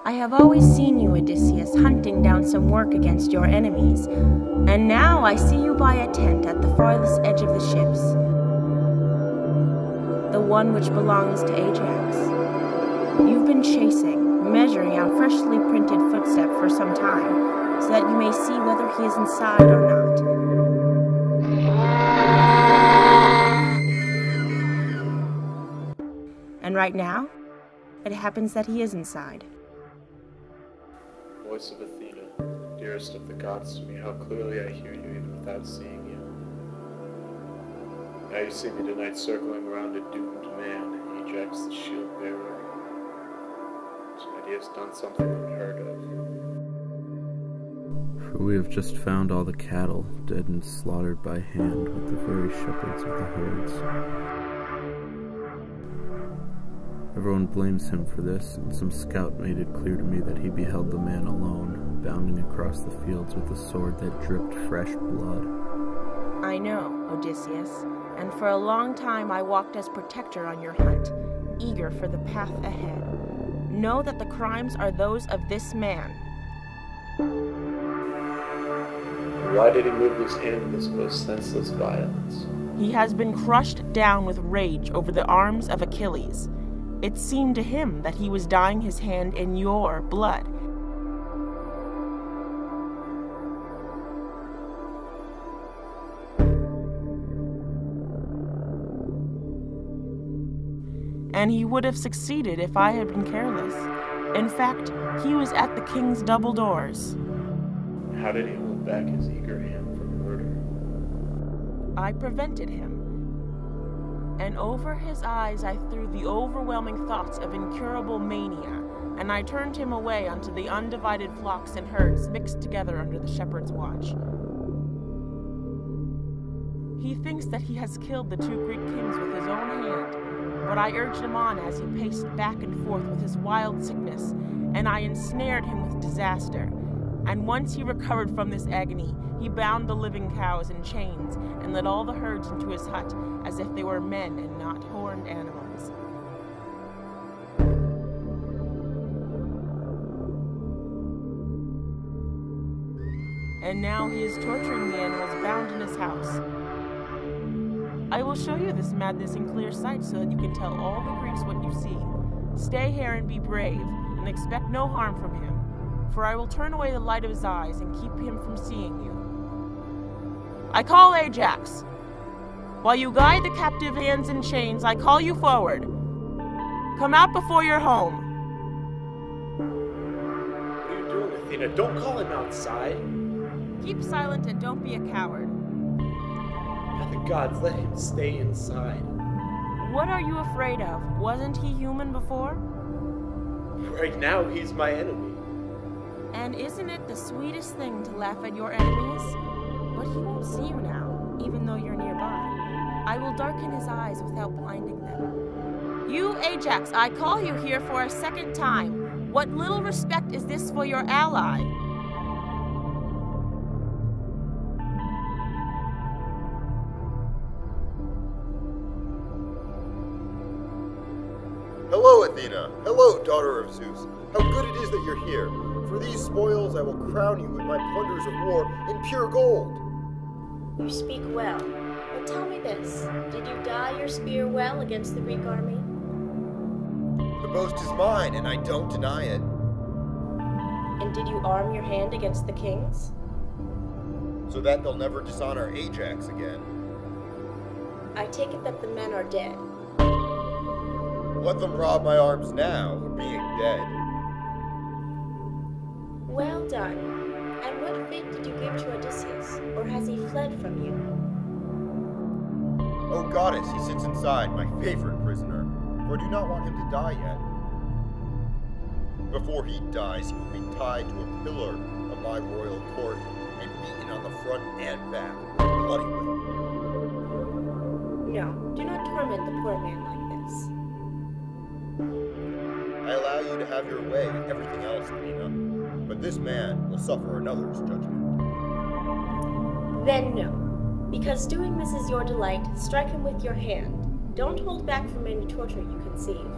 I have always seen you, Odysseus, hunting down some work against your enemies, and now I see you by a tent at the farthest edge of the ships, the one which belongs to Ajax. You've been chasing, measuring our freshly printed footstep for some time, so that you may see whether he is inside or not. And right now, it happens that he is inside. Voice of Athena, dearest of the gods to me, how clearly I hear you even without seeing you. Now you see me tonight circling around a doomed man, Ajax the shield bearer. Tonight he has done something unheard of. For we have just found all the cattle dead and slaughtered by hand with the very shepherds of the herds. Everyone blames him for this, and some scout made it clear to me that he beheld the man alone, bounding across the fields with a sword that dripped fresh blood. I know, Odysseus, and for a long time I walked as protector on your hunt, eager for the path ahead. Know that the crimes are those of this man. Why did he move his hand in this most senseless violence? He has been crushed down with rage over the arms of Achilles. It seemed to him that he was dyeing his hand in your blood. And he would have succeeded if I had been careless. In fact, he was at the king's double doors. How did he hold back his eager hand from murder? I prevented him. And over his eyes I threw the overwhelming thoughts of incurable mania, and I turned him away unto the undivided flocks and herds mixed together under the shepherd's watch. He thinks that he has killed the 2 Greek kings with his own hand, but I urged him on as he paced back and forth with his wild sickness, and I ensnared him with disaster. And once he recovered from this agony, he bound the living cows in chains and led all the herds into his hut as if they were men and not horned animals. And now he is torturing the animals bound in his house. I will show you this madness in clear sight so that you can tell all the Greeks what you see. Stay here and be brave, and expect no harm from him. For I will turn away the light of his eyes and keep him from seeing you. I call Ajax. While you guide the captive hands in chains, I call you forward. Come out before you're home. What are you doing, Athena? Don't call him outside. Keep silent and don't be a coward. By the gods, let him stay inside. What are you afraid of? Wasn't he human before? Right now, he's my enemy. And isn't it the sweetest thing to laugh at your enemies? But he won't see you now, even though you're nearby. I will darken his eyes without blinding them. You, Ajax, I call you here for a second time. What little respect is this for your ally? Hello, Athena! Hello, daughter of Zeus! How good it is that you're here! For these spoils I will crown you with my plunders of war in pure gold! You speak well, but tell me this, did you dye your spear well against the Greek army? The boast is mine, and I don't deny it. And did you arm your hand against the kings? So that they'll never dishonor Ajax again. I take it that the men are dead. Let them rob my arms now, being dead. Well done. And what fate did you give to Odysseus, or has he fled from you? Oh goddess, he sits inside, my favorite prisoner, for I do not want him to die yet. Before he dies, he will be tied to a pillar of my royal court and beaten on the front and back with a bloody whip. No, do not torment the poor man like this. I allow you to have your way with everything else, Athena, but this man will suffer another's judgment. Then no. Because doing this is your delight, strike him with your hand. Don't hold back from any torture you conceive.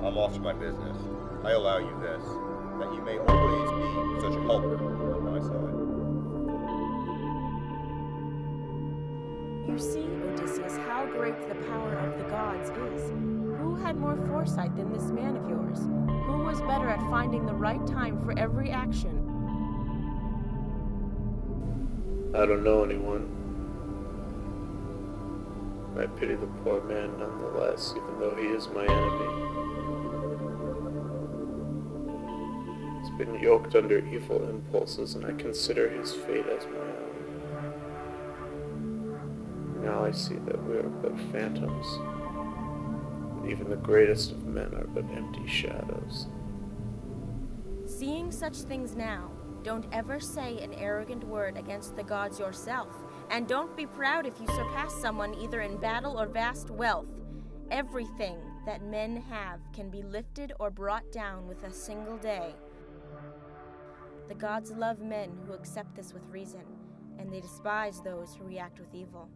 I'm off to my business. I allow you this, that you may always be such a helper on my side. You see, Odysseus, how great the power of the gods is. Who had more foresight than this man of yours? Who was better at finding the right time for every action? I don't know anyone. I pity the poor man nonetheless, even though he is my enemy. He's been yoked under evil impulses, and I consider his fate as my own. Now I see that we are but phantoms, and even the greatest of men are but empty shadows. Seeing such things now, don't ever say an arrogant word against the gods yourself, and don't be proud if you surpass someone either in battle or vast wealth. Everything that men have can be lifted or brought down with a single day. The gods love men who accept this with reason, and they despise those who react with evil.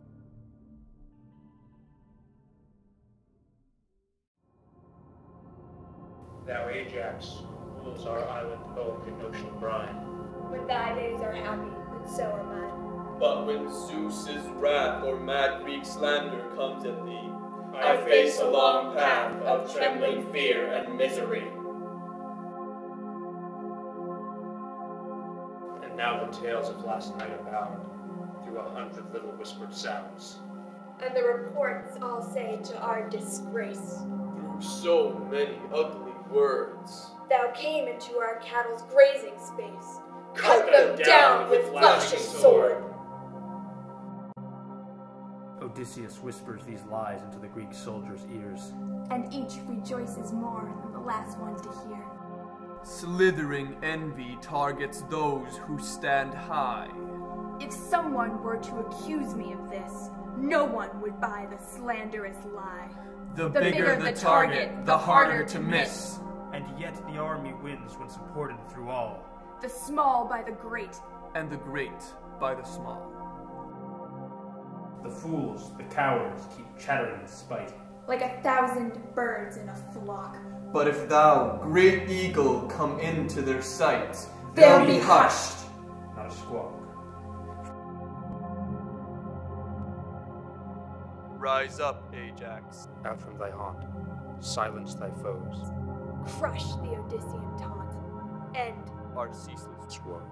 Thou Ajax, rules our island home in ocean brine. When thy days are happy, and so are mine. But when Zeus's wrath or mad Greek slander comes at thee, I face a long path of trembling fear and misery. And now the tales of last night abound, through 100 little whispered sounds. And the reports all say to our disgrace. through so many ugly words. Thou came into our cattle's grazing space. Cut them down with flashing sword. Odysseus whispers these lies into the Greek soldiers' ears. And each rejoices more than the last one to hear. Slithering envy targets those who stand high. If someone were to accuse me of this, no one would buy the slanderous lie. The bigger the target, the harder to miss. And yet the army wins when supported through all. The small by the great. And the great by the small. The fools, the cowards, keep chattering in spite. Like 1,000 birds in a flock. But if thou, great eagle, come into their sight, they'll be hushed. Not a squawk. Rise up, Ajax. Out from thy haunt, silence thy foes. Crush the Odyssean taunt. End Our ceaseless Woe.